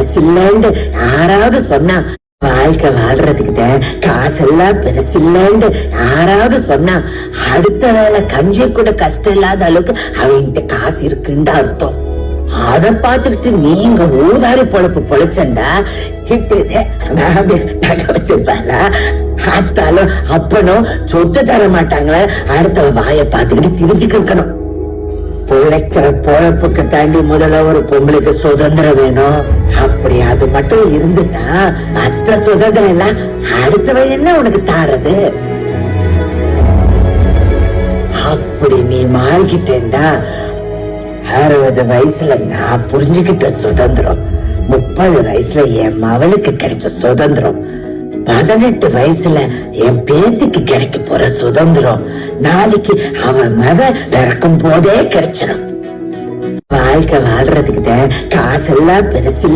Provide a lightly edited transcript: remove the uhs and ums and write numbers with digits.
பெருசில்லன்னு யாராவது சொன்னா, வாழ்க்கை வாழ்றதுக்கு காசெல்லாம் பெருசில்லன்னு யாராவது சொன்னா, அடுத்த வேலை கஞ்சி கூட கஷ்டம் இல்லாத அளவுக்கு அவன்கிட்ட காசு இருக்குன்னு அர்த்தம். அத பாத்துக்கிட்டு நீங்க ஊதாரி பொழப்பு பொழைச்சண்டா இப்படி நகை வச்சிருப்பாளா? அத்தாலும் அப்பனும் சொத்து தர மாட்டாங்களே, அடுத்த வாய பாத்துக்கிட்டு தெரிஞ்சுக்கணும். பொழைக்கிற பொழப்புக்கு தாண்டி முதல்ல ஒரு பொம்பளைக்கு சுதந்திரம் வேணும். அப்படி அது மட்டும் இருந்துட்டா மத்த சுதந்திரம் எல்லாம் அடுத்தவன் என்ன உனக்கு தாரது? அப்படி நீ மாறிக்கிட்டேன்டா 60 வயசுல நான் புரிஞ்சுக்கிட்ட சுதந்திரம் 30 வயசுல என் மவளுக்கு கிடைச்ச சுதந்திரம் 18 வயசுல என் பேத்திக்கு கிடைக்க போற சுதந்திரம் நாளைக்கு அவன் மக பிறக்கும் போதே கிடைச்சிடும். வாழ்க்கை வாழ்றதுக்கு காசெல்லாம் பெருசு.